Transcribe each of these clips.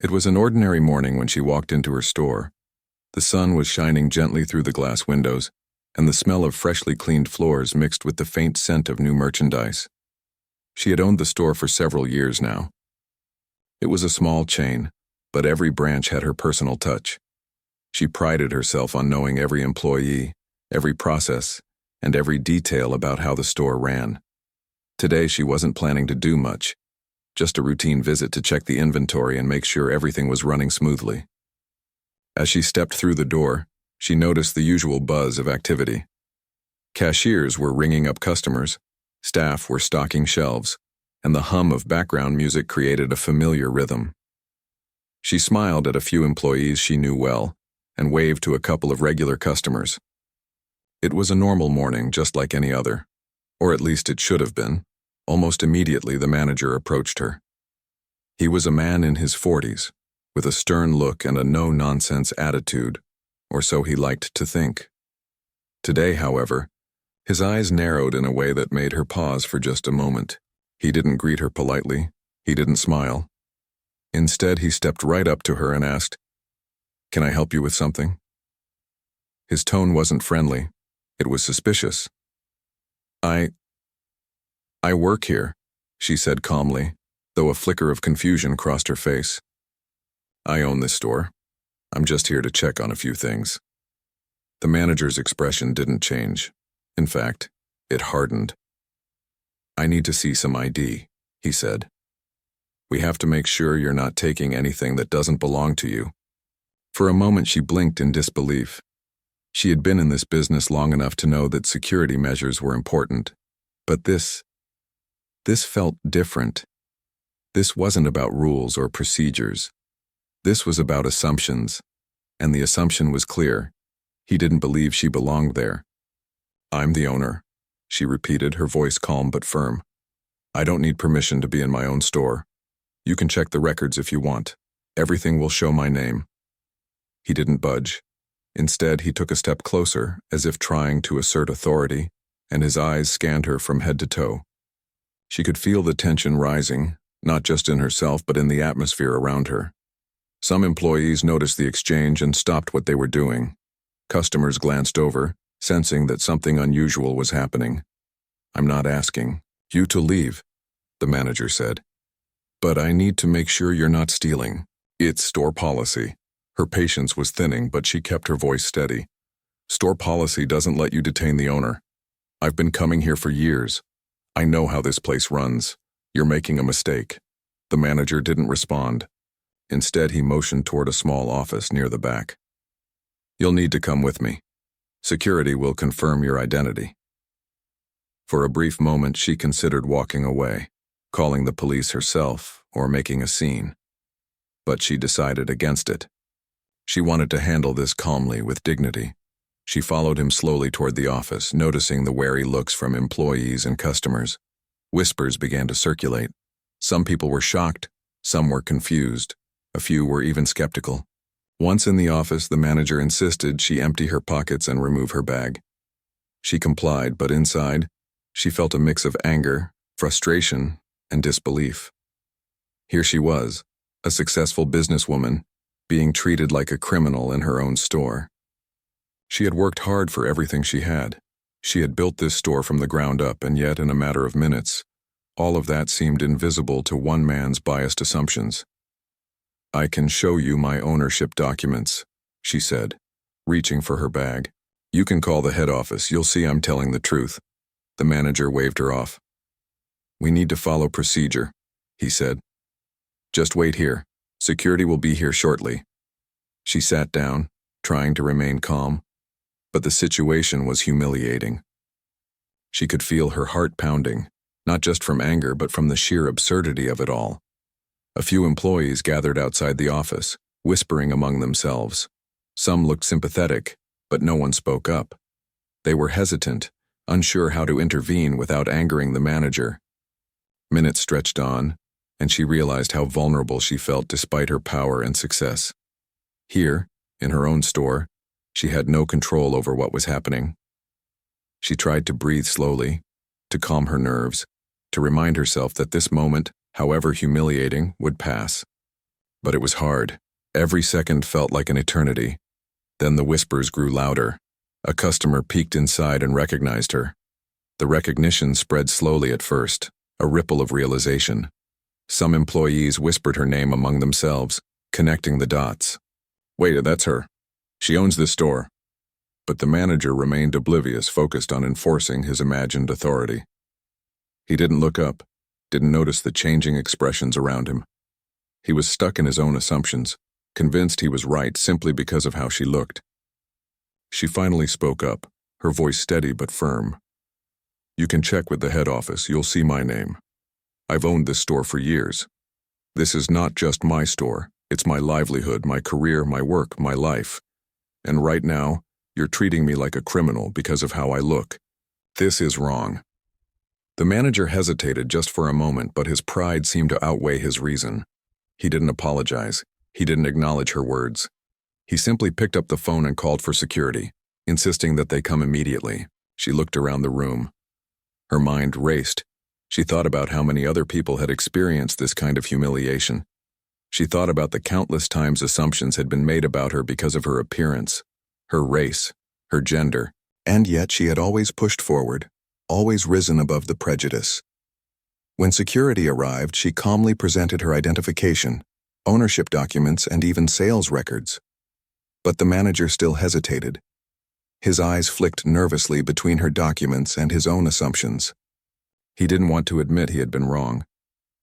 It was an ordinary morning when she walked into her store. The sun was shining gently through the glass windows, and the smell of freshly cleaned floors mixed with the faint scent of new merchandise. She had owned the store for several years now. It was a small chain, but every branch had her personal touch. She prided herself on knowing every employee, every process, and every detail about how the store ran. Today she wasn't planning to do much, just a routine visit to check the inventory and make sure everything was running smoothly. As she stepped through the door, she noticed the usual buzz of activity. Cashiers were ringing up customers, staff were stocking shelves, and the hum of background music created a familiar rhythm. She smiled at a few employees she knew well and waved to a couple of regular customers. It was a normal morning, just like any other, or at least it should have been. Almost immediately, the manager approached her. He was a man in his 40s, with a stern look and a no-nonsense attitude, or so he liked to think. Today, however, his eyes narrowed in a way that made her pause for just a moment. He didn't greet her politely. He didn't smile. Instead, he stepped right up to her and asked, "Can I help you with something?" His tone wasn't friendly. It was suspicious. I work here," she said calmly, though a flicker of confusion crossed her face. "I own this store. I'm just here to check on a few things." The manager's expression didn't change. In fact, it hardened. "I need to see some ID," he said. "We have to make sure you're not taking anything that doesn't belong to you." For a moment she blinked in disbelief. She had been in this business long enough to know that security measures were important. But this felt different. This wasn't about rules or procedures. This was about assumptions, and the assumption was clear. He didn't believe she belonged there. "I'm the owner," she repeated, her voice calm but firm. "I don't need permission to be in my own store. You can check the records if you want. Everything will show my name." He didn't budge. Instead, he took a step closer, as if trying to assert authority, and his eyes scanned her from head to toe. She could feel the tension rising, not just in herself but in the atmosphere around her. Some employees noticed the exchange and stopped what they were doing. Customers glanced over, sensing that something unusual was happening. "I'm not asking you to leave," the manager said. "But I need to make sure you're not stealing. It's store policy." Her patience was thinning, but she kept her voice steady. "Store policy doesn't let you detain the owner. I've been coming here for years. I know how this place runs. You're making a mistake." The manager didn't respond. Instead, he motioned toward a small office near the back. "You'll need to come with me. Security will confirm your identity." For a brief moment, she considered walking away, calling the police herself, or making a scene. But she decided against it. She wanted to handle this calmly, with dignity. She followed him slowly toward the office, noticing the wary looks from employees and customers. Whispers began to circulate. Some people were shocked, some were confused, a few were even skeptical. Once in the office, the manager insisted she empty her pockets and remove her bag. She complied, but inside, she felt a mix of anger, frustration, and disbelief. Here she was, a successful businesswoman, being treated like a criminal in her own store. She had worked hard for everything she had. She had built this store from the ground up, and yet in a matter of minutes, all of that seemed invisible to one man's biased assumptions. "I can show you my ownership documents," she said, reaching for her bag. "You can call the head office. You'll see I'm telling the truth." The manager waved her off. "We need to follow procedure," he said. "Just wait here. Security will be here shortly." She sat down, trying to remain calm, but the situation was humiliating. She could feel her heart pounding, not just from anger but from the sheer absurdity of it all. A few employees gathered outside the office, whispering among themselves. Some looked sympathetic, but no one spoke up. They were hesitant, unsure how to intervene without angering the manager. Minutes stretched on, and she realized how vulnerable she felt despite her power and success. Here, in her own store, she had no control over what was happening. She tried to breathe slowly, to calm her nerves, to remind herself that this moment, however humiliating, would pass. But it was hard. Every second felt like an eternity. Then the whispers grew louder. A customer peeked inside and recognized her. The recognition spread slowly at first, a ripple of realization. Some employees whispered her name among themselves, connecting the dots. Wait, that's her. She owns this store. But the manager remained oblivious, focused on enforcing his imagined authority. He didn't look up, didn't notice the changing expressions around him. He was stuck in his own assumptions, convinced he was right simply because of how she looked. She finally spoke up, her voice steady but firm. You can check with the head office, you'll see my name. I've owned this store for years. This is not just my store, it's my livelihood, my career, my work, my life. And right now, you're treating me like a criminal because of how I look. This is wrong. The manager hesitated just for a moment, but his pride seemed to outweigh his reason. He didn't apologize. He didn't acknowledge her words. He simply picked up the phone and called for security, insisting that they come immediately. She looked around the room. Her mind raced. She thought about how many other people had experienced this kind of humiliation. She thought about the countless times assumptions had been made about her because of her appearance, her race, her gender, and yet she had always pushed forward, always risen above the prejudice. When security arrived, she calmly presented her identification, ownership documents, and even sales records. But the manager still hesitated. His eyes flicked nervously between her documents and his own assumptions. He didn't want to admit he had been wrong.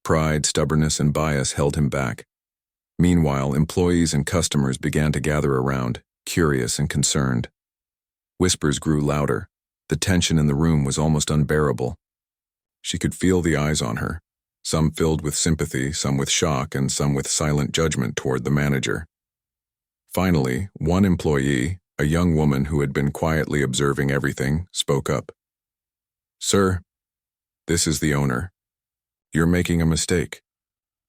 Pride, stubbornness, and bias held him back. Meanwhile, employees and customers began to gather around, curious and concerned. Whispers grew louder. The tension in the room was almost unbearable. She could feel the eyes on her, some filled with sympathy, some with shock, and some with silent judgment toward the manager. Finally, one employee, a young woman who had been quietly observing everything, spoke up. Sir, this is the owner. You're making a mistake.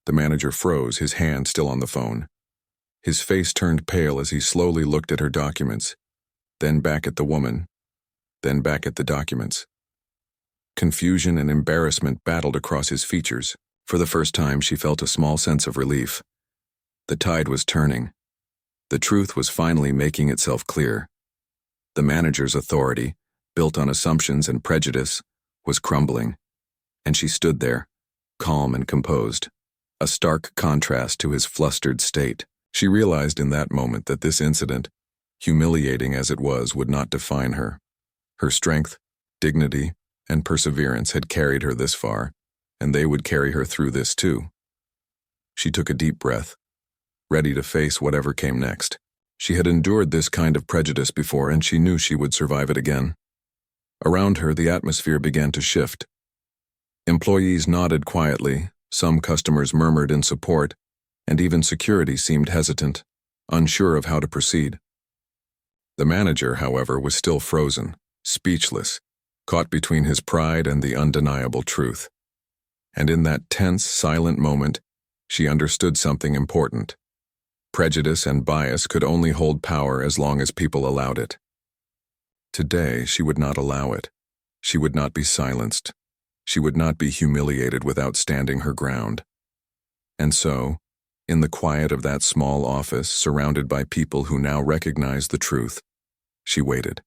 The manager froze, his hand still on the phone. His face turned pale as he slowly looked at her documents, then back at the woman, then back at the documents. Confusion and embarrassment battled across his features. For the first time, she felt a small sense of relief. The tide was turning. The truth was finally making itself clear. The manager's authority, built on assumptions and prejudice, was crumbling, and she stood there, calm and composed, a stark contrast to his flustered state. She realized in that moment that this incident, humiliating as it was, would not define her. Her strength, dignity, and perseverance had carried her this far, and they would carry her through this too. She took a deep breath, ready to face whatever came next. She had endured this kind of prejudice before, and she knew she would survive it again. Around her, the atmosphere began to shift. Employees nodded quietly, some customers murmured in support, and even security seemed hesitant, unsure of how to proceed. The manager, however, was still frozen, speechless, caught between his pride and the undeniable truth. And in that tense, silent moment, she understood something important. Prejudice and bias could only hold power as long as people allowed it. Today, she would not allow it. She would not be silenced. She would not be humiliated without standing her ground. And so, in the quiet of that small office, surrounded by people who now recognized the truth, she waited.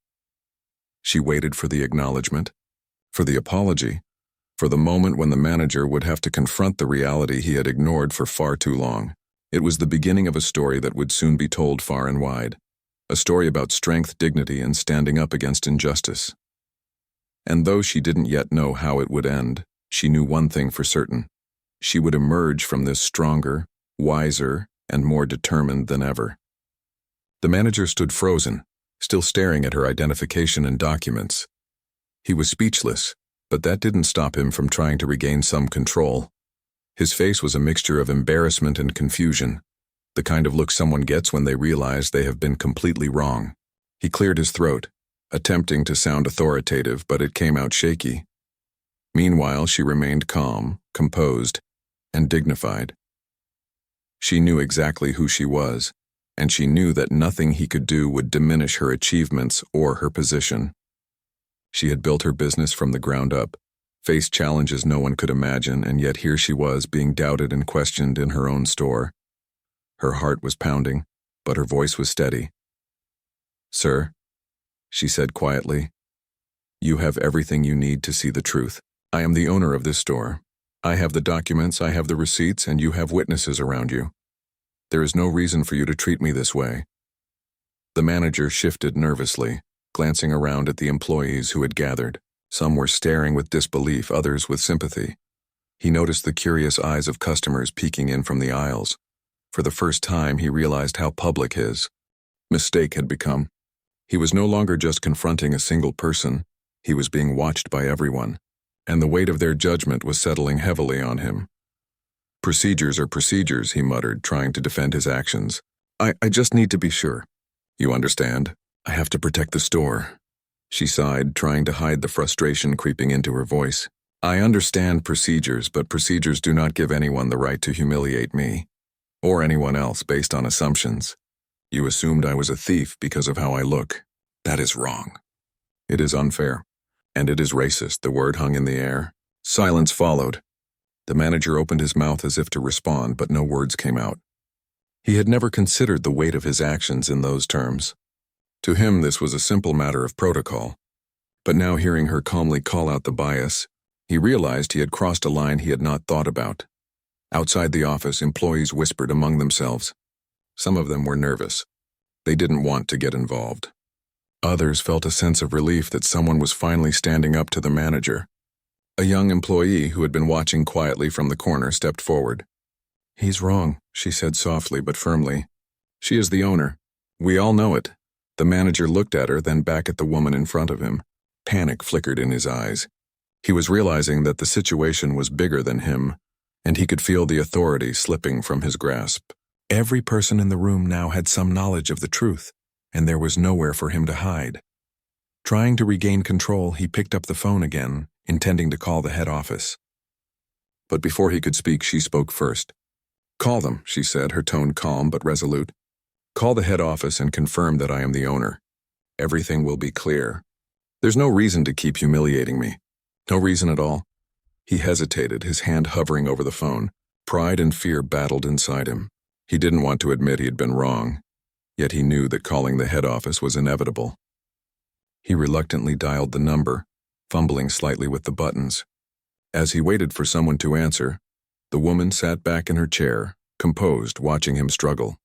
She waited for the acknowledgement, for the apology, for the moment when the manager would have to confront the reality he had ignored for far too long. It was the beginning of a story that would soon be told far and wide, a story about strength, dignity, and standing up against injustice. And though she didn't yet know how it would end, she knew one thing for certain. She would emerge from this stronger, wiser, and more determined than ever. The manager stood frozen, still staring at her identification and documents. He was speechless, but that didn't stop him from trying to regain some control. His face was a mixture of embarrassment and confusion, the kind of look someone gets when they realize they have been completely wrong. He cleared his throat, attempting to sound authoritative, but it came out shaky. Meanwhile, she remained calm, composed, and dignified. She knew exactly who she was, and she knew that nothing he could do would diminish her achievements or her position. She had built her business from the ground up, faced challenges no one could imagine, and yet here she was being doubted and questioned in her own store. Her heart was pounding, but her voice was steady. "Sir," she said quietly, "you have everything you need to see the truth. I am the owner of this store. I have the documents, I have the receipts, and you have witnesses around you. There is no reason for you to treat me this way." The manager shifted nervously, glancing around at the employees who had gathered. Some were staring with disbelief, others with sympathy. He noticed the curious eyes of customers peeking in from the aisles. For the first time, he realized how public his mistake had become. He was no longer just confronting a single person, he was being watched by everyone, and the weight of their judgment was settling heavily on him. "Procedures are procedures," he muttered, trying to defend his actions. I just need to be sure. You understand? I have to protect the store." She sighed, trying to hide the frustration creeping into her voice. "I understand procedures, but procedures do not give anyone the right to humiliate me, or anyone else based on assumptions. You assumed I was a thief because of how I look. That is wrong. It is unfair. And it is racist." The word hung in the air. Silence followed. The manager opened his mouth as if to respond, but no words came out. He had never considered the weight of his actions in those terms. To him, this was a simple matter of protocol. But now, hearing her calmly call out the bias, he realized he had crossed a line he had not thought about. Outside the office, employees whispered among themselves. Some of them were nervous. They didn't want to get involved. Others felt a sense of relief that someone was finally standing up to the manager. A young employee who had been watching quietly from the corner stepped forward. "He's wrong," she said softly but firmly. "She is the owner. We all know it." The manager looked at her, then back at the woman in front of him. Panic flickered in his eyes. He was realizing that the situation was bigger than him, and he could feel the authority slipping from his grasp. Every person in the room now had some knowledge of the truth, and there was nowhere for him to hide. Trying to regain control, he picked up the phone again, intending to call the head office. But before he could speak, she spoke first. "Call them," she said, her tone calm but resolute. "Call the head office and confirm that I am the owner. Everything will be clear. There's no reason to keep humiliating me. No reason at all." He hesitated, his hand hovering over the phone. Pride and fear battled inside him. He didn't want to admit he had been wrong, yet he knew that calling the head office was inevitable. He reluctantly dialed the number, fumbling slightly with the buttons. As he waited for someone to answer, the woman sat back in her chair, composed, watching him struggle.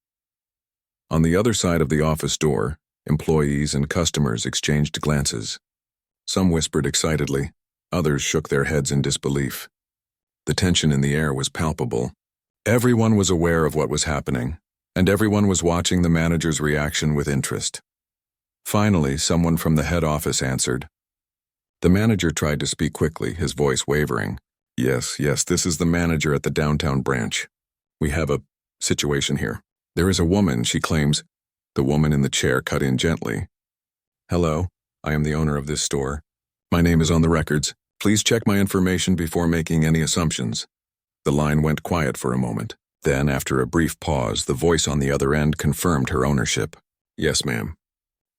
On the other side of the office door, employees and customers exchanged glances. Some whispered excitedly, others shook their heads in disbelief. The tension in the air was palpable. Everyone was aware of what was happening, and everyone was watching the manager's reaction with interest. Finally, someone from the head office answered. The manager tried to speak quickly, his voice wavering. Yes, this is the manager at the downtown branch. We have a situation here. There is a woman, she claims." The woman in the chair cut in gently. "Hello, I am the owner of this store. My name is on the records. Please check my information before making any assumptions." The line went quiet for a moment. Then, after a brief pause, the voice on the other end confirmed her ownership. "Yes, ma'am.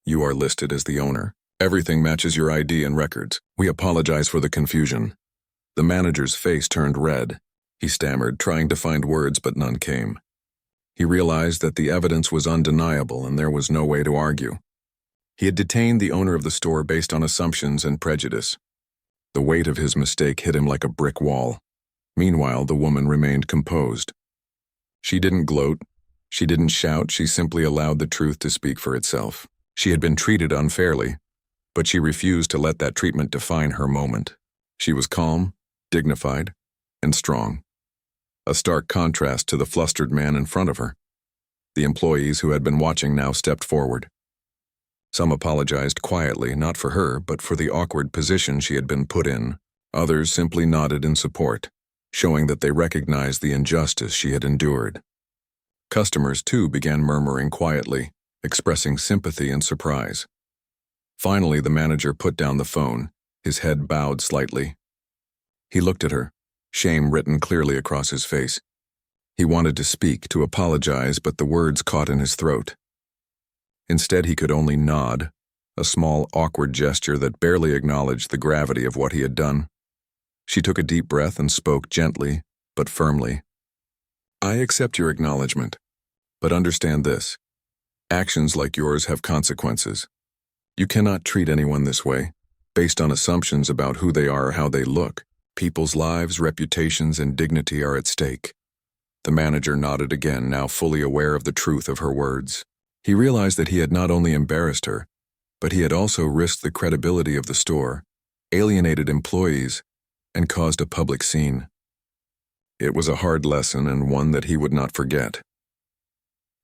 You are listed as the owner. Everything matches your ID and records. We apologize for the confusion." The manager's face turned red. He stammered, trying to find words, but none came. He realized that the evidence was undeniable and there was no way to argue. He had detained the owner of the store based on assumptions and prejudice. The weight of his mistake hit him like a brick wall. Meanwhile, the woman remained composed. She didn't gloat. She didn't shout. She simply allowed the truth to speak for itself. She had been treated unfairly, but she refused to let that treatment define her moment. She was calm, dignified, and strong. A stark contrast to the flustered man in front of her. The employees who had been watching now stepped forward. Some apologized quietly, not for her, but for the awkward position she had been put in. Others simply nodded in support, showing that they recognized the injustice she had endured. Customers, too, began murmuring quietly, expressing sympathy and surprise. Finally, the manager put down the phone, his head bowed slightly. He looked at her, shame written clearly across his face. He wanted to speak, to apologize, but the words caught in his throat. Instead, he could only nod, a small, awkward gesture that barely acknowledged the gravity of what he had done. She took a deep breath and spoke gently, but firmly. "I accept your acknowledgement. But understand this. Actions like yours have consequences. You cannot treat anyone this way, based on assumptions about who they are or how they look. People's lives, reputations, and dignity are at stake. The manager nodded again, now fully aware of the truth of her words. He realized that he had not only embarrassed her, but he had also risked the credibility of the store, alienated employees, and caused a public scene. It was a hard lesson and one that he would not forget.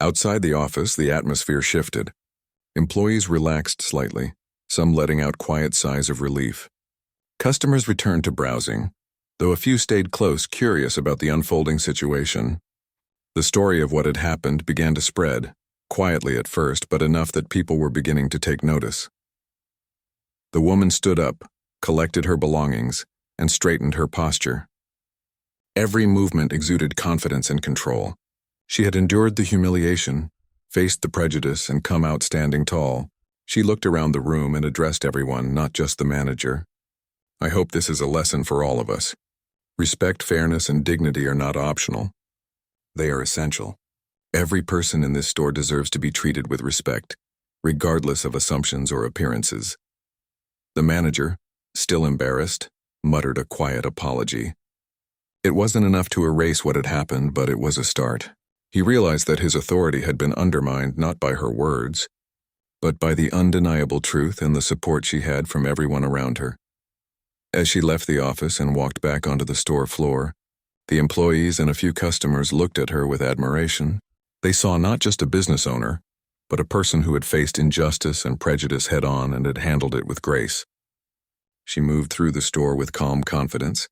Outside the office, the atmosphere shifted. Employees relaxed slightly, some letting out quiet sighs of relief. Customers returned to browsing, though a few stayed close, curious about the unfolding situation. The story of what had happened began to spread, quietly at first, but enough that people were beginning to take notice. The woman stood up, collected her belongings, and straightened her posture. Every movement exuded confidence and control. She had endured the humiliation, faced the prejudice, and come out standing tall. She looked around the room and addressed everyone, not just the manager. I hope this is a lesson for all of us. Respect, fairness, and dignity are not optional. They are essential. Every person in this store deserves to be treated with respect, regardless of assumptions or appearances. The manager, still embarrassed, muttered a quiet apology. It wasn't enough to erase what had happened, but it was a start. He realized that his authority had been undermined not by her words, but by the undeniable truth and the support she had from everyone around her. As she left the office and walked back onto the store floor, the employees and a few customers looked at her with admiration. They saw not just a business owner, but a person who had faced injustice and prejudice head-on and had handled it with grace. She moved through the store with calm confidence,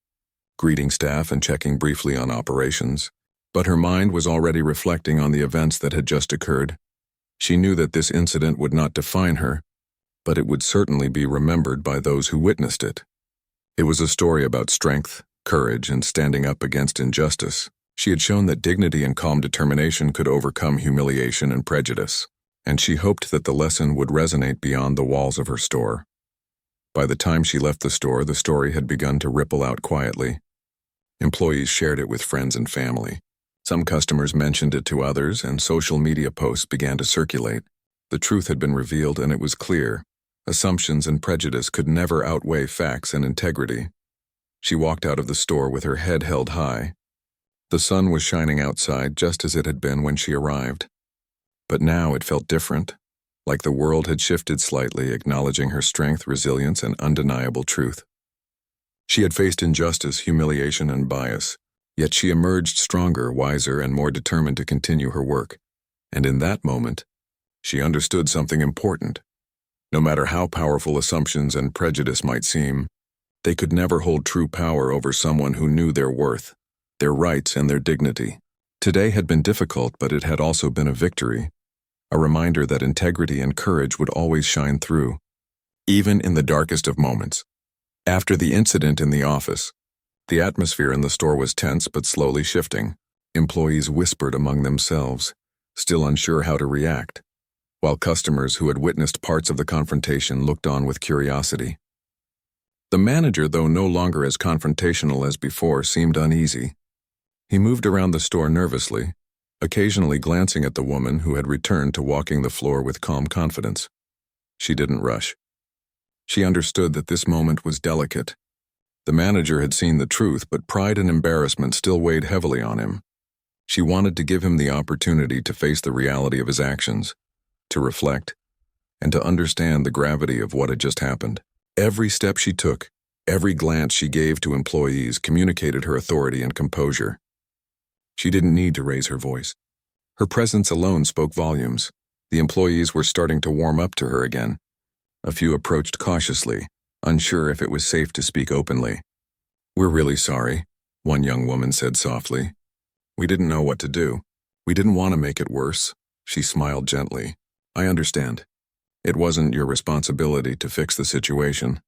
greeting staff and checking briefly on operations, but her mind was already reflecting on the events that had just occurred. She knew that this incident would not define her, but it would certainly be remembered by those who witnessed it. It was a story about strength, courage, and standing up against injustice. She had shown that dignity and calm determination could overcome humiliation and prejudice, and she hoped that the lesson would resonate beyond the walls of her store. By the time she left the story had begun to ripple out quietly. Employees shared it with friends and family. Some customers mentioned it to others, and social media posts began to circulate. The truth had been revealed, and it was clear. Assumptions and prejudice could never outweigh facts and integrity. She walked out of the store with her head held high. The sun was shining outside just as it had been when she arrived. But now it felt different, like the world had shifted slightly, acknowledging her strength, resilience, and undeniable truth. She had faced injustice, humiliation, and bias, yet she emerged stronger, wiser, and more determined to continue her work. And in that moment, she understood something important. No matter how powerful assumptions and prejudice might seem, they could never hold true power over someone who knew their worth, their rights, and their dignity. Today had been difficult, but it had also been a victory, a reminder that integrity and courage would always shine through, even in the darkest of moments. After the incident in the office, the atmosphere in the store was tense but slowly shifting. Employees whispered among themselves, still unsure how to react, while customers who had witnessed parts of the confrontation looked on with curiosity. The manager, though no longer as confrontational as before, seemed uneasy. He moved around the store nervously, occasionally glancing at the woman who had returned to walking the floor with calm confidence. She didn't rush. She understood that this moment was delicate. The manager had seen the truth, but pride and embarrassment still weighed heavily on him. She wanted to give him the opportunity to face the reality of his actions, to reflect, and to understand the gravity of what had just happened. Every step she took, every glance she gave to employees communicated her authority and composure. She didn't need to raise her voice. Her presence alone spoke volumes. The employees were starting to warm up to her again. A few approached cautiously, unsure if it was safe to speak openly. "We're really sorry," one young woman said softly. "We didn't know what to do. We didn't want to make it worse." She smiled gently. "I understand. It wasn't your responsibility to fix the situation.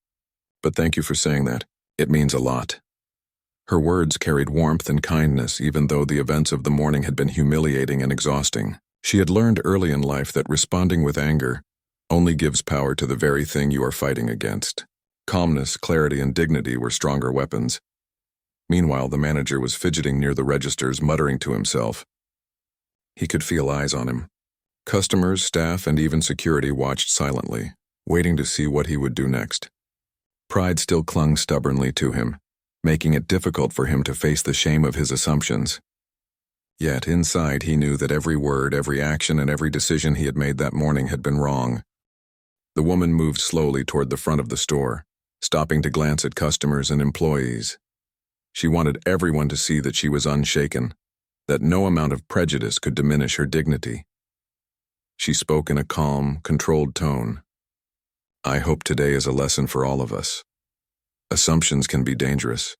But thank you for saying that. It means a lot." Her words carried warmth and kindness, even though the events of the morning had been humiliating and exhausting. She had learned early in life that responding with anger only gives power to the very thing you are fighting against. Calmness, clarity, and dignity were stronger weapons. Meanwhile, the manager was fidgeting near the registers, muttering to himself. He could feel eyes on him. Customers, staff, and even security watched silently, waiting to see what he would do next. Pride still clung stubbornly to him, making it difficult for him to face the shame of his assumptions. Yet inside he knew that every word, every action, and every decision he had made that morning had been wrong. The woman moved slowly toward the front of the store, stopping to glance at customers and employees. She wanted everyone to see that she was unshaken, that no amount of prejudice could diminish her dignity. She spoke in a calm, controlled tone. "I hope today is a lesson for all of us. Assumptions can be dangerous.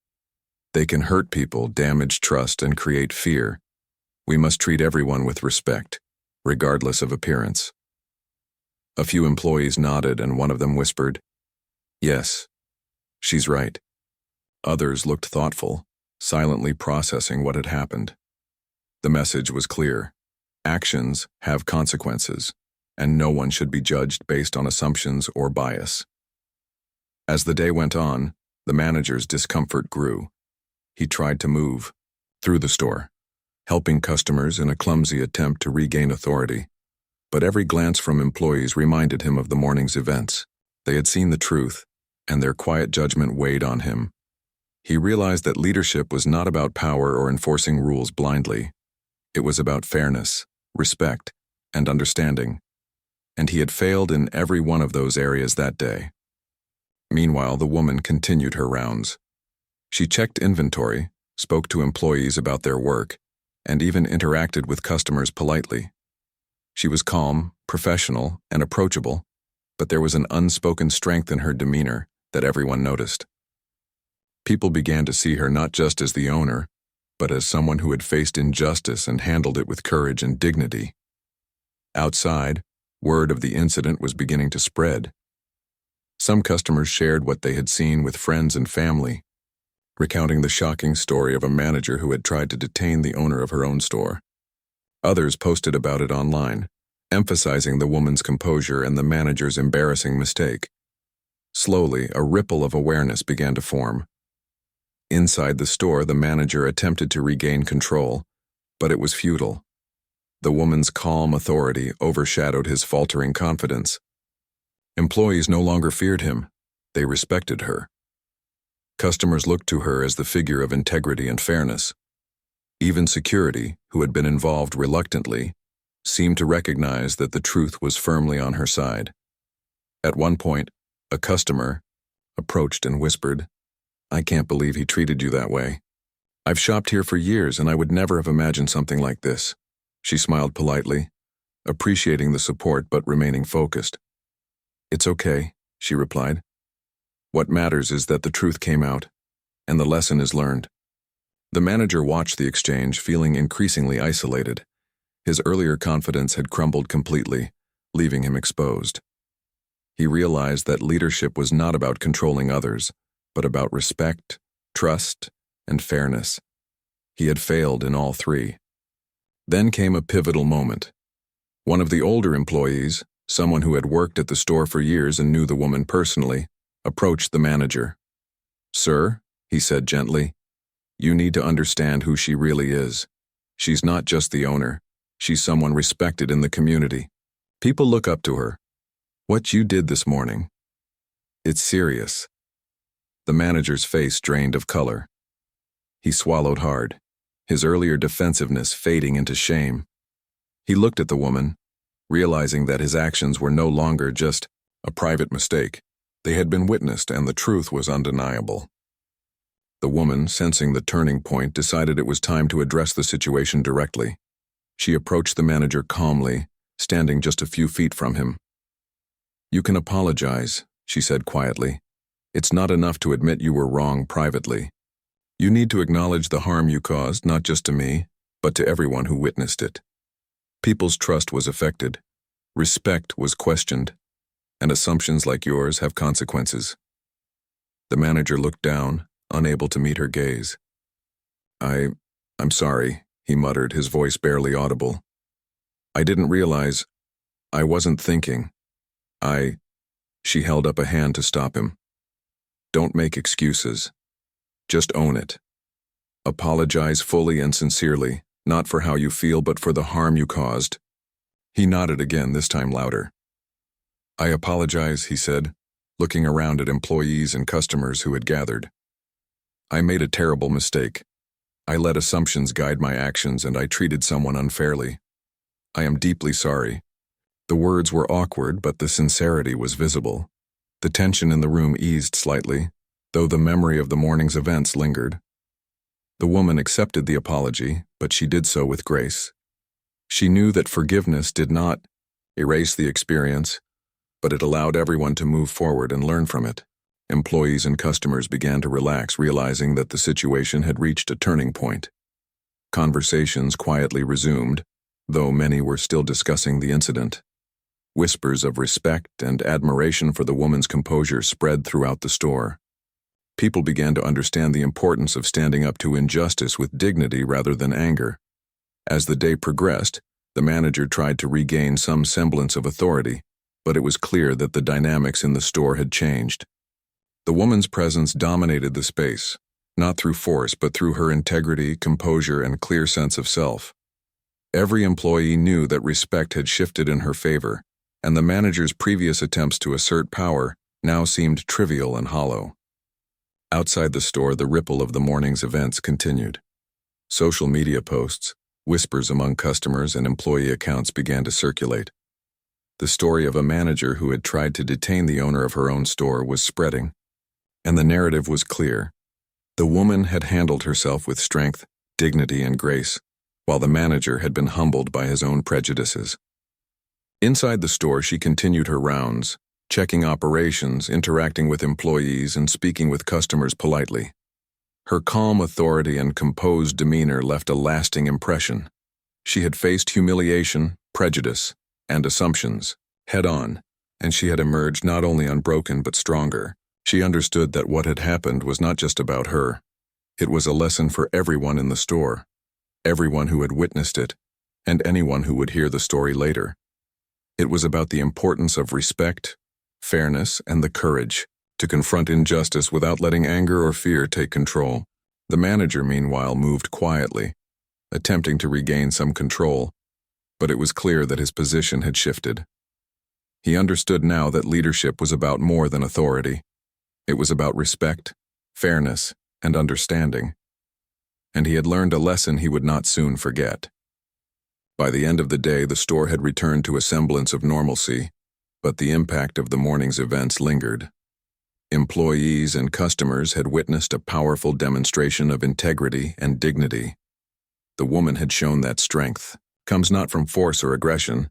They can hurt people, damage trust, and create fear. We must treat everyone with respect, regardless of appearance." A few employees nodded, and one of them whispered, "Yes, she's right." Others looked thoughtful, silently processing what had happened. The message was clear. Actions have consequences, and no one should be judged based on assumptions or bias. As the day went on, the manager's discomfort grew. He tried to move through the store, helping customers in a clumsy attempt to regain authority. But every glance from employees reminded him of the morning's events. They had seen the truth, and their quiet judgment weighed on him. He realized that leadership was not about power or enforcing rules blindly. It was about fairness, respect, and understanding. And he had failed in every one of those areas that day. Meanwhile, the woman continued her rounds. She checked inventory, spoke to employees about their work, and even interacted with customers politely. She was calm, professional, and approachable, but there was an unspoken strength in her demeanor that everyone noticed. People began to see her not just as the owner, but as someone who had faced injustice and handled it with courage and dignity. Outside, word of the incident was beginning to spread. Some customers shared what they had seen with friends and family, recounting the shocking story of a manager who had tried to detain the owner of her own store. Others posted about it online, emphasizing the woman's composure and the manager's embarrassing mistake. Slowly, a ripple of awareness began to form. Inside the store, the manager attempted to regain control, but it was futile. The woman's calm authority overshadowed his faltering confidence. Employees no longer feared him. They respected her. Customers looked to her as the figure of integrity and fairness. Even security, who had been involved reluctantly, seemed to recognize that the truth was firmly on her side. At one point, a customer approached and whispered, "I can't believe he treated you that way. I've shopped here for years and I would never have imagined something like this." She smiled politely, appreciating the support but remaining focused. "It's okay," she replied. "What matters is that the truth came out, and the lesson is learned." The manager watched the exchange, feeling increasingly isolated. His earlier confidence had crumbled completely, leaving him exposed. He realized that leadership was not about controlling others, but about respect, trust, and fairness. He had failed in all three. Then came a pivotal moment. One of the older employees, someone who had worked at the store for years and knew the woman personally, approached the manager. "Sir," he said gently, "you need to understand who she really is. She's not just the owner. She's someone respected in the community. People look up to her. What you did this morning, it's serious." The manager's face drained of color. He swallowed hard, his earlier defensiveness fading into shame. He looked at the woman, realizing that his actions were no longer just a private mistake. They had been witnessed, and the truth was undeniable. The woman, sensing the turning point, decided it was time to address the situation directly. She approached the manager calmly, standing just a few feet from him. "You can apologize," she said quietly. "It's not enough to admit you were wrong privately. You need to acknowledge the harm you caused, not just to me, but to everyone who witnessed it. People's trust was affected, respect was questioned, and assumptions like yours have consequences." The manager looked down, unable to meet her gaze. I'm sorry," he muttered, his voice barely audible. "I didn't realize. I wasn't thinking. She held up a hand to stop him. "Don't make excuses. Just own it. Apologize fully and sincerely, Not for how you feel, but for the harm you caused. He nodded again, this time louder. I apologize, he said, looking around at employees and customers who had gathered. I made a terrible mistake. I let assumptions guide my actions and I treated someone unfairly. I am deeply sorry. The words were awkward, but the sincerity was visible. The tension in the room eased slightly, though the memory of the morning's events lingered. The woman accepted the apology, but she did so with grace. She knew that forgiveness did not erase the experience, but it allowed everyone to move forward and learn from it. Employees and customers began to relax, realizing that the situation had reached a turning point. Conversations quietly resumed, though many were still discussing the incident. Whispers of respect and admiration for the woman's composure spread throughout the store. People began to understand the importance of standing up to injustice with dignity rather than anger. As the day progressed, the manager tried to regain some semblance of authority, but it was clear that the dynamics in the store had changed. The woman's presence dominated the space, not through force but through her integrity, composure, and clear sense of self. Every employee knew that respect had shifted in her favor, and the manager's previous attempts to assert power now seemed trivial and hollow. Outside the store, the ripple of the morning's events continued. Social media posts, whispers among customers, and employee accounts began to circulate. The story of a manager who had tried to detain the owner of her own store was spreading, and the narrative was clear. The woman had handled herself with strength, dignity, and grace, while the manager had been humbled by his own prejudices. Inside the store, she continued her rounds, checking operations, interacting with employees, and speaking with customers politely. Her calm authority and composed demeanor left a lasting impression. She had faced humiliation, prejudice, and assumptions head-on, and she had emerged not only unbroken but stronger. She understood that what had happened was not just about her. It was a lesson for everyone in the store, everyone who had witnessed it, and anyone who would hear the story later. It was about the importance of respect, fairness, and the courage to confront injustice without letting anger or fear take control. The manager, meanwhile, moved quietly, attempting to regain some control, but it was clear that his position had shifted. He understood now that leadership was about more than authority. It was about respect, fairness, and understanding. And he had learned a lesson he would not soon forget. By the end of the day, the store had returned to a semblance of normalcy, but the impact of the morning's events lingered. Employees and customers had witnessed a powerful demonstration of integrity and dignity. The woman had shown that strength comes not from force or aggression,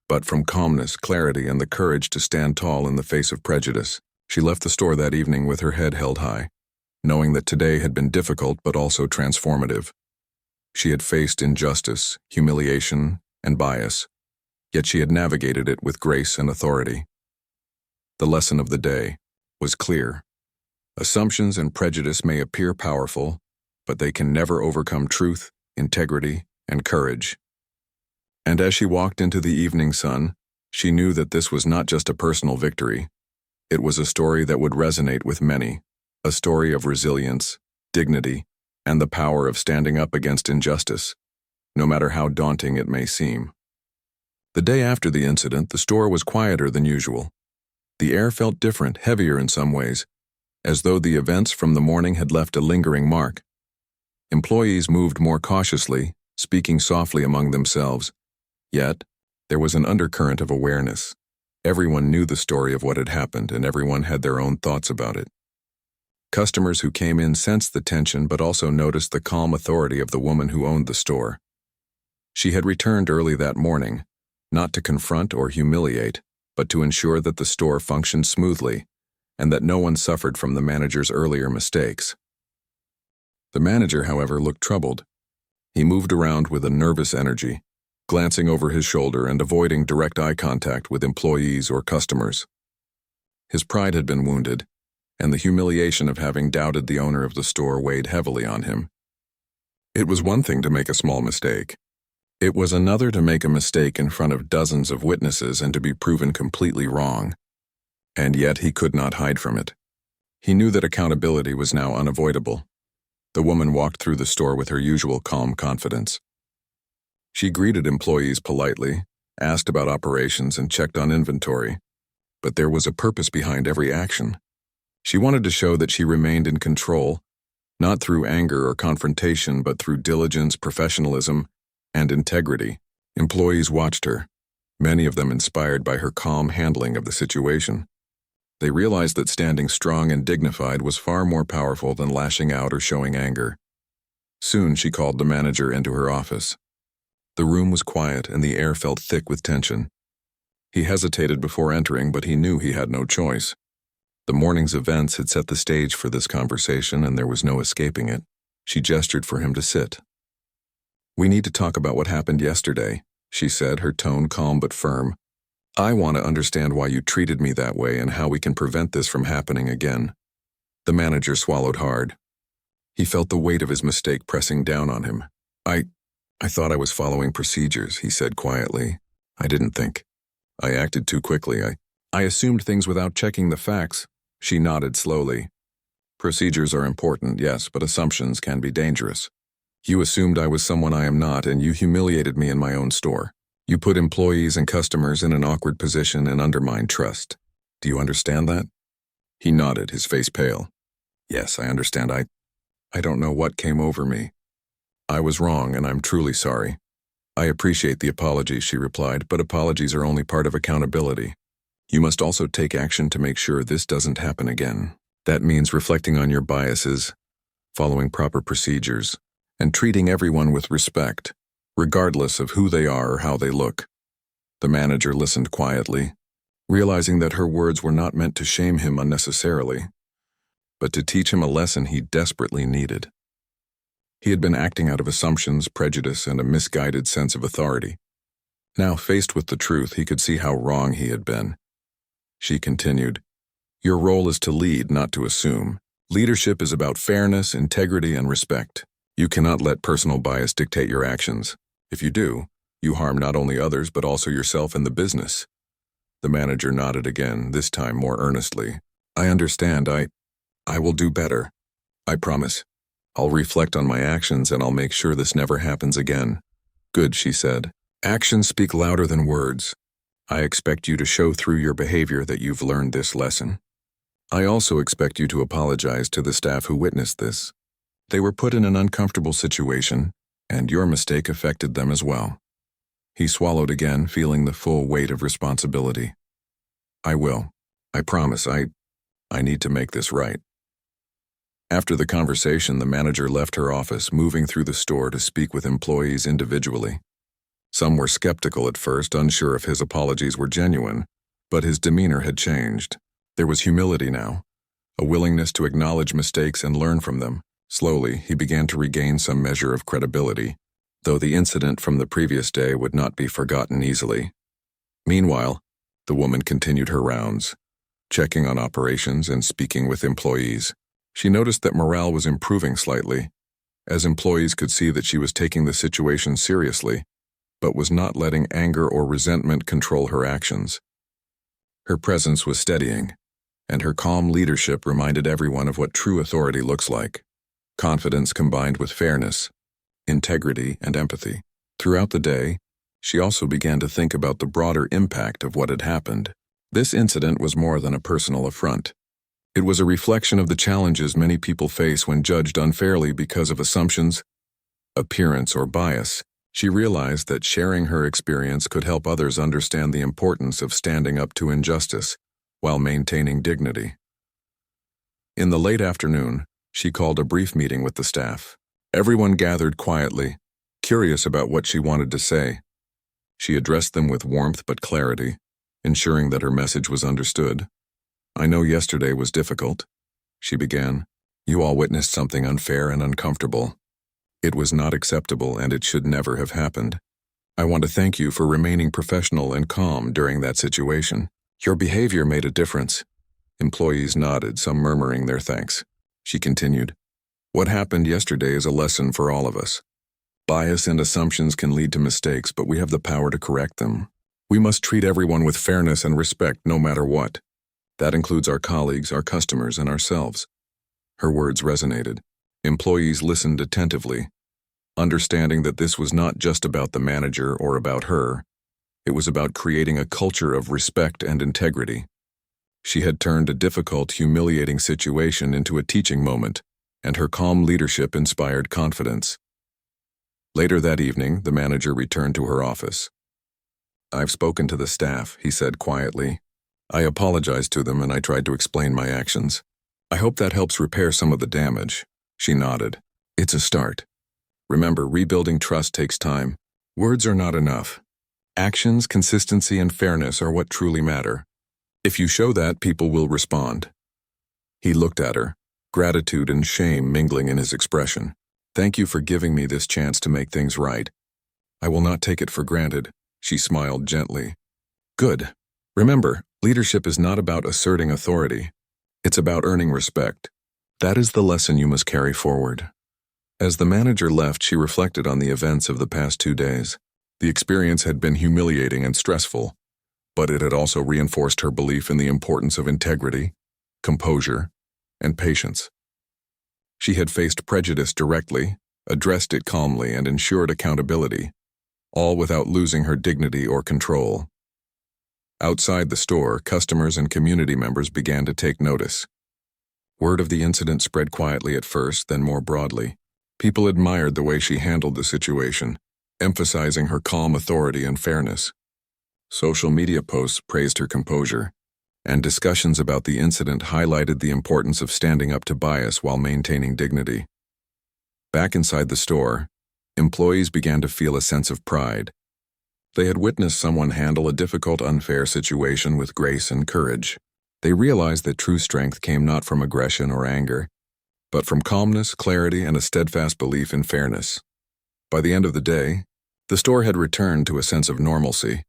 but from calmness, clarity, and the courage to stand tall in the face of prejudice. She left the store that evening with her head held high, knowing that today had been difficult but also transformative. She had faced injustice, humiliation, and bias, yet she had navigated it with grace and authority. The lesson of the day was clear. Assumptions and prejudice may appear powerful, but they can never overcome truth, integrity, and courage. And as she walked into the evening sun, she knew that this was not just a personal victory. It was a story that would resonate with many, a story of resilience, dignity, and the power of standing up against injustice, no matter how daunting it may seem. The day after the incident, the store was quieter than usual. The air felt different, heavier in some ways, as though the events from the morning had left a lingering mark. Employees moved more cautiously, speaking softly among themselves. Yet, there was an undercurrent of awareness. Everyone knew the story of what had happened, and everyone had their own thoughts about it. Customers who came in sensed the tension but also noticed the calm authority of the woman who owned the store. She had returned early that morning, not to confront or humiliate, but to ensure that the store functioned smoothly and that no one suffered from the manager's earlier mistakes. The manager, however, looked troubled. He moved around with a nervous energy, glancing over his shoulder and avoiding direct eye contact with employees or customers. His pride had been wounded, and the humiliation of having doubted the owner of the store weighed heavily on him. It was one thing to make a small mistake. It was another to make a mistake in front of dozens of witnesses and to be proven completely wrong. And yet he could not hide from it. He knew that accountability was now unavoidable. The woman walked through the store with her usual calm confidence. She greeted employees politely, asked about operations, and checked on inventory. But there was a purpose behind every action. She wanted to show that she remained in control, not through anger or confrontation, but through diligence, professionalism, and integrity. Employees watched her, many of them inspired by her calm handling of the situation. They realized that standing strong and dignified was far more powerful than lashing out or showing anger. Soon she called the manager into her office. The room was quiet and the air felt thick with tension. He hesitated before entering, but he knew he had no choice. The morning's events had set the stage for this conversation, and there was no escaping it. She gestured for him to sit. "We need to talk about what happened yesterday," she said, her tone calm but firm. "I want to understand why you treated me that way and how we can prevent this from happening again." The manager swallowed hard. He felt the weight of his mistake pressing down on him. I thought I was following procedures," he said quietly. "I didn't think. I acted too quickly. I assumed things without checking the facts." She nodded slowly. "Procedures are important, yes, but assumptions can be dangerous. You assumed I was someone I am not, and you humiliated me in my own store. You put employees and customers in an awkward position and undermined trust. Do you understand that?" He nodded, his face pale. "Yes, I understand. I don't know what came over me. I was wrong, and I'm truly sorry." "I appreciate the apology," she replied, "but apologies are only part of accountability. You must also take action to make sure this doesn't happen again. That means reflecting on your biases, following proper procedures, and treating everyone with respect, regardless of who they are or how they look." The manager listened quietly, realizing that her words were not meant to shame him unnecessarily, but to teach him a lesson he desperately needed. He had been acting out of assumptions, prejudice, and a misguided sense of authority. Now, faced with the truth, he could see how wrong he had been. She continued, "Your role is to lead, not to assume. Leadership is about fairness, integrity, and respect. You cannot let personal bias dictate your actions. If you do, you harm not only others but also yourself and the business." The manager nodded again, this time more earnestly. "I understand. I will do better. I promise. I'll reflect on my actions and I'll make sure this never happens again." "Good," she said. "Actions speak louder than words. I expect you to show through your behavior that you've learned this lesson. I also expect you to apologize to the staff who witnessed this. They were put in an uncomfortable situation, and your mistake affected them as well." He swallowed again, feeling the full weight of responsibility. "I will. I promise. I need to make this right." After the conversation, the manager left her office, moving through the store to speak with employees individually. Some were skeptical at first, unsure if his apologies were genuine, but his demeanor had changed. There was humility now, a willingness to acknowledge mistakes and learn from them. Slowly, he began to regain some measure of credibility, though the incident from the previous day would not be forgotten easily. Meanwhile, the woman continued her rounds, checking on operations and speaking with employees. She noticed that morale was improving slightly, as employees could see that she was taking the situation seriously, but was not letting anger or resentment control her actions. Her presence was steadying, and her calm leadership reminded everyone of what true authority looks like: confidence combined with fairness, integrity, and empathy. Throughout the day, she also began to think about the broader impact of what had happened. This incident was more than a personal affront. It was a reflection of the challenges many people face when judged unfairly because of assumptions, appearance, or bias. She realized that sharing her experience could help others understand the importance of standing up to injustice while maintaining dignity. In the late afternoon, she called a brief meeting with the staff. Everyone gathered quietly, curious about what she wanted to say. She addressed them with warmth but clarity, ensuring that her message was understood. "I know yesterday was difficult," she began. "You all witnessed something unfair and uncomfortable. It was not acceptable, and it should never have happened. I want to thank you for remaining professional and calm during that situation. Your behavior made a difference." Employees nodded, some murmuring their thanks. She continued, "What happened yesterday is a lesson for all of us. Bias and assumptions can lead to mistakes, but we have the power to correct them. We must treat everyone with fairness and respect no matter what. That includes our colleagues, our customers, and ourselves." Her words resonated. Employees listened attentively, understanding that this was not just about the manager or about her. It was about creating a culture of respect and integrity. She had turned a difficult, humiliating situation into a teaching moment, and her calm leadership inspired confidence. Later that evening, the manager returned to her office. "I've spoken to the staff," he said quietly. "I apologized to them and I tried to explain my actions. I hope that helps repair some of the damage." She nodded. "It's a start. Remember, rebuilding trust takes time. Words are not enough. Actions, consistency, and fairness are what truly matter. If you show that, people will respond." He looked at her, gratitude and shame mingling in his expression. "Thank you for giving me this chance to make things right. I will not take it for granted." She smiled gently. "Good. Remember, leadership is not about asserting authority. It's about earning respect. That is the lesson you must carry forward." As the manager left, she reflected on the events of the past 2 days. The experience had been humiliating and stressful, but it had also reinforced her belief in the importance of integrity, composure, and patience. She had faced prejudice directly, addressed it calmly, and ensured accountability, all without losing her dignity or control. Outside the store, customers and community members began to take notice. Word of the incident spread quietly at first, then more broadly. People admired the way she handled the situation, emphasizing her calm authority and fairness. Social media posts praised her composure, and discussions about the incident highlighted the importance of standing up to bias while maintaining dignity. Back inside the store, employees began to feel a sense of pride. They had witnessed someone handle a difficult, unfair situation with grace and courage. They realized that true strength came not from aggression or anger, but from calmness, clarity, and a steadfast belief in fairness. By the end of the day, the store had returned to a sense of normalcy,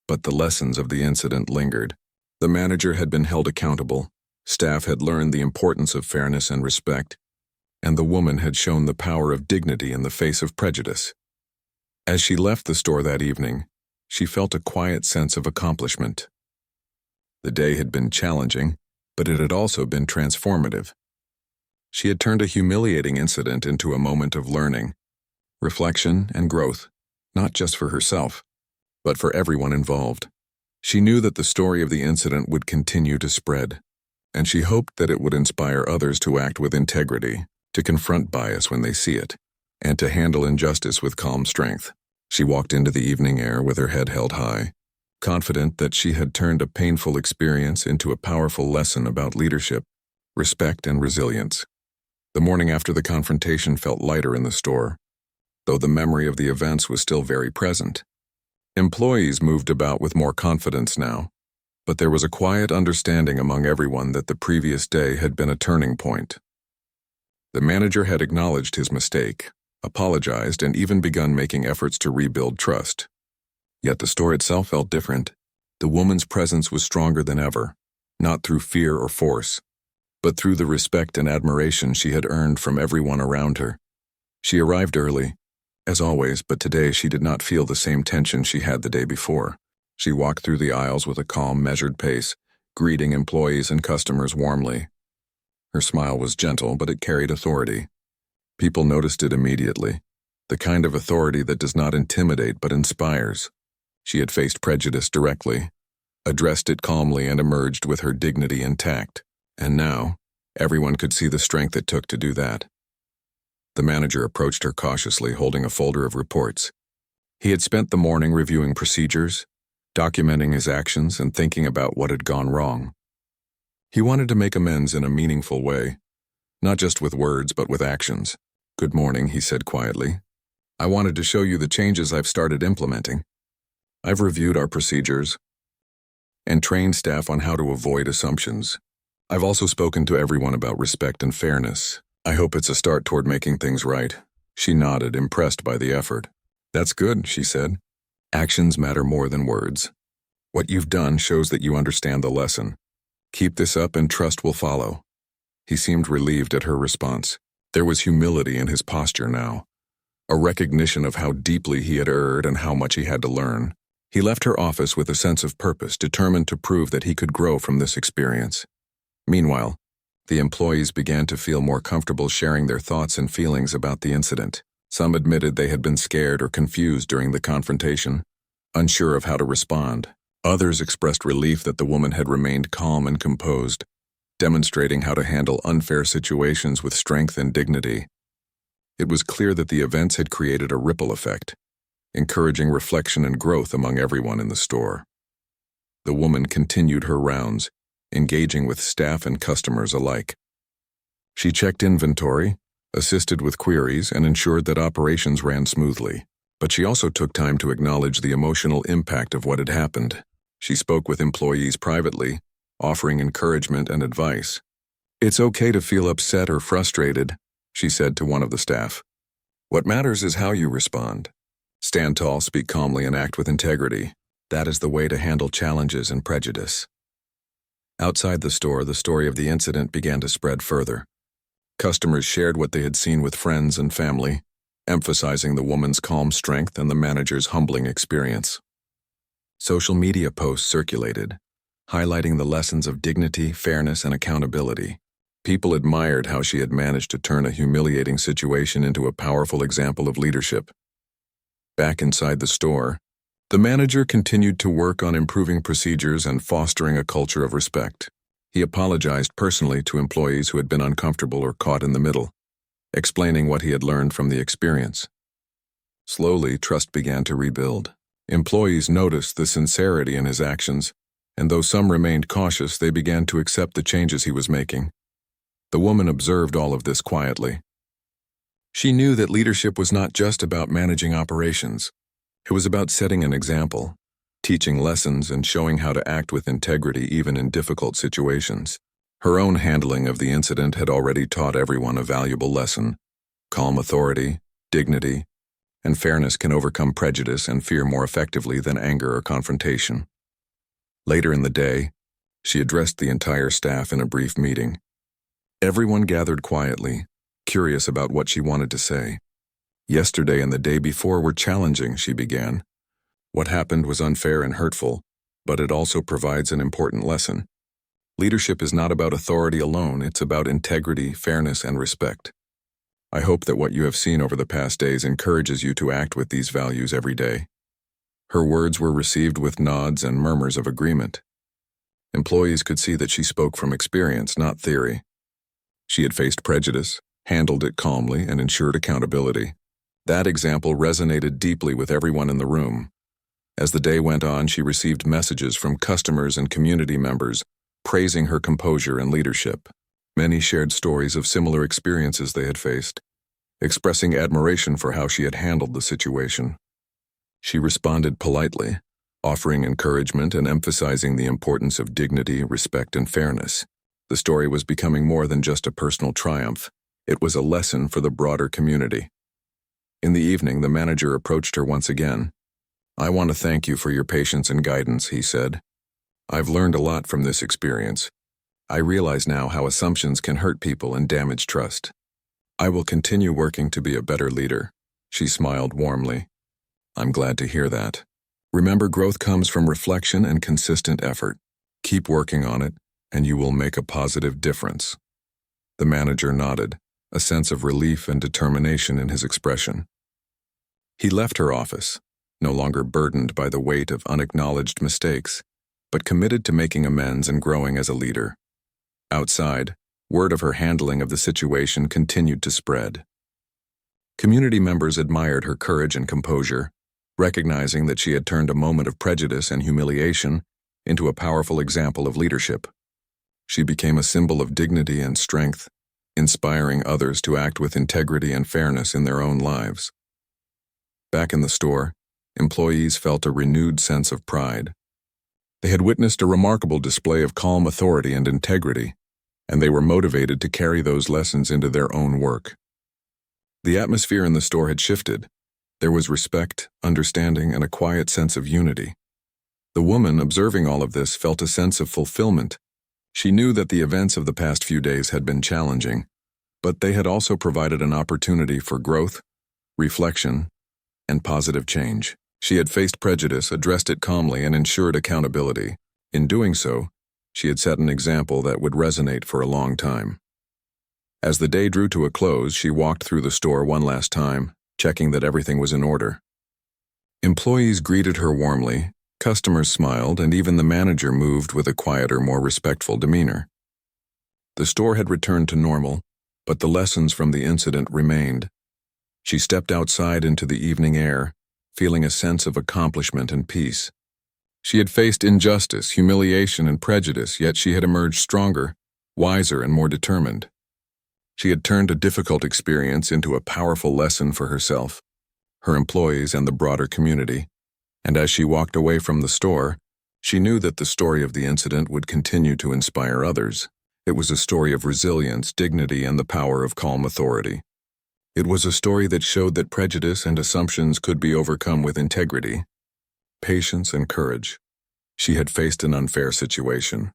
but the lessons of the incident lingered. The manager had been held accountable, staff had learned the importance of fairness and respect, and the woman had shown the power of dignity in the face of prejudice. As she left the store that evening, she felt a quiet sense of accomplishment. The day had been challenging, but it had also been transformative. She had turned a humiliating incident into a moment of learning, reflection, and growth, not just for herself, but for everyone involved. She knew that the story of the incident would continue to spread, and she hoped that it would inspire others to act with integrity, to confront bias when they see it, and to handle injustice with calm strength. She walked into the evening air with her head held high, confident that she had turned a painful experience into a powerful lesson about leadership, respect, and resilience. The morning after the confrontation felt lighter in the store, though the memory of the events was still very present. Employees moved about with more confidence now, but there was a quiet understanding among everyone that the previous day had been a turning point. The manager had acknowledged his mistake, apologized, and even begun making efforts to rebuild trust. Yet the store itself felt different. The woman's presence was stronger than ever, not through fear or force, but through the respect and admiration she had earned from everyone around her. She arrived early, as always, but today she did not feel the same tension she had the day before. She walked through the aisles with a calm, measured pace, greeting employees and customers warmly. Her smile was gentle, but it carried authority. People noticed it immediately, the kind of authority that does not intimidate but inspires. She had faced prejudice directly, addressed it calmly, and emerged with her dignity intact. And now, everyone could see the strength it took to do that. The manager approached her cautiously, holding a folder of reports. He had spent the morning reviewing procedures, documenting his actions, and thinking about what had gone wrong. He wanted to make amends in a meaningful way, not just with words but with actions. "Good morning," he said quietly. "I wanted to show you the changes I've started implementing. I've reviewed our procedures and trained staff on how to avoid assumptions. I've also spoken to everyone about respect and fairness. I hope it's a start toward making things right." She nodded, impressed by the effort. "That's good," she said. "Actions matter more than words. What you've done shows that you understand the lesson. Keep this up and trust will follow." He seemed relieved at her response. There was humility in his posture now, a recognition of how deeply he had erred and how much he had to learn. He left her office with a sense of purpose, determined to prove that he could grow from this experience. Meanwhile, the employees began to feel more comfortable sharing their thoughts and feelings about the incident. Some admitted they had been scared or confused during the confrontation, unsure of how to respond. Others expressed relief that the woman had remained calm and composed, demonstrating how to handle unfair situations with strength and dignity. It was clear that the events had created a ripple effect, encouraging reflection and growth among everyone in the store. The woman continued her rounds, engaging with staff and customers alike. She checked inventory, assisted with queries, and ensured that operations ran smoothly. But she also took time to acknowledge the emotional impact of what had happened. She spoke with employees privately, offering encouragement and advice. "It's okay to feel upset or frustrated," she said to one of the staff. "What matters is how you respond. Stand tall, speak calmly, and act with integrity. That is the way to handle challenges and prejudice." Outside the store, the story of the incident began to spread further. Customers shared what they had seen with friends and family, emphasizing the woman's calm strength and the manager's humbling experience. Social media posts circulated, highlighting the lessons of dignity, fairness, and accountability. People admired how she had managed to turn a humiliating situation into a powerful example of leadership. Back inside the store, the manager continued to work on improving procedures and fostering a culture of respect. He apologized personally to employees who had been uncomfortable or caught in the middle, explaining what he had learned from the experience. Slowly, trust began to rebuild. Employees noticed the sincerity in his actions, and though some remained cautious, they began to accept the changes he was making. The woman observed all of this quietly. She knew that leadership was not just about managing operations. It was about setting an example, teaching lessons, and showing how to act with integrity even in difficult situations. Her own handling of the incident had already taught everyone a valuable lesson. Calm authority, dignity, and fairness can overcome prejudice and fear more effectively than anger or confrontation. Later in the day, she addressed the entire staff in a brief meeting. Everyone gathered quietly, curious about what she wanted to say. "Yesterday and the day before were challenging," she began. "What happened was unfair and hurtful, but it also provides an important lesson. Leadership is not about authority alone, it's about integrity, fairness, and respect. I hope that what you have seen over the past days encourages you to act with these values every day." Her words were received with nods and murmurs of agreement. Employees could see that she spoke from experience, not theory. She had faced prejudice, handled it calmly, and ensured accountability. That example resonated deeply with everyone in the room. As the day went on, she received messages from customers and community members praising her composure and leadership. Many shared stories of similar experiences they had faced, expressing admiration for how she had handled the situation. She responded politely, offering encouragement and emphasizing the importance of dignity, respect, and fairness. The story was becoming more than just a personal triumph. It was a lesson for the broader community. In the evening, the manager approached her once again. "I want to thank you for your patience and guidance," he said. "I've learned a lot from this experience. I realize now how assumptions can hurt people and damage trust. I will continue working to be a better leader." She smiled warmly. "I'm glad to hear that. Remember, growth comes from reflection and consistent effort. Keep working on it, and you will make a positive difference." The manager nodded, a sense of relief and determination in his expression. He left her office, no longer burdened by the weight of unacknowledged mistakes, but committed to making amends and growing as a leader. Outside, word of her handling of the situation continued to spread. Community members admired her courage and composure, recognizing that she had turned a moment of prejudice and humiliation into a powerful example of leadership. She became a symbol of dignity and strength, inspiring others to act with integrity and fairness in their own lives. Back in the store, employees felt a renewed sense of pride. They had witnessed a remarkable display of calm authority and integrity, and they were motivated to carry those lessons into their own work. The atmosphere in the store had shifted. There was respect, understanding, and a quiet sense of unity. The woman, observing all of this, felt a sense of fulfillment. She knew that the events of the past few days had been challenging, but they had also provided an opportunity for growth, reflection, and positive change. She had faced prejudice, addressed it calmly, and ensured accountability. In doing so, she had set an example that would resonate for a long time. As the day drew to a close, she walked through the store one last time, checking that everything was in order. Employees greeted her warmly, customers smiled, and even the manager moved with a quieter, more respectful demeanor. The store had returned to normal, but the lessons from the incident remained. She stepped outside into the evening air, feeling a sense of accomplishment and peace. She had faced injustice, humiliation, and prejudice, yet she had emerged stronger, wiser, and more determined. She had turned a difficult experience into a powerful lesson for herself, her employees, and the broader community. And as she walked away from the store, she knew that the story of the incident would continue to inspire others. It was a story of resilience, dignity, and the power of calm authority. It was a story that showed that prejudice and assumptions could be overcome with integrity, patience, and courage. She had faced an unfair situation,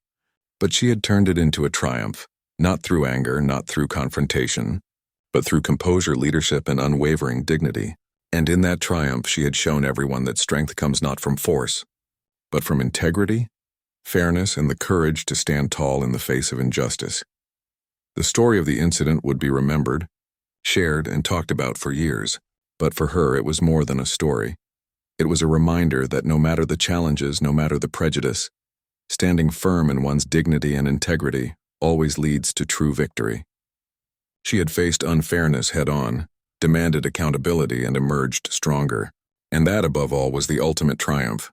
but she had turned it into a triumph, not through anger, not through confrontation, but through composure, leadership, and unwavering dignity. And in that triumph, she had shown everyone that strength comes not from force, but from integrity, fairness, and the courage to stand tall in the face of injustice. The story of the incident would be remembered, shared, and talked about for years, but for her it was more than a story. It was a reminder that no matter the challenges, no matter the prejudice, standing firm in one's dignity and integrity always leads to true victory. She had faced unfairness head-on, demanded accountability, and emerged stronger. And that, above all, was the ultimate triumph.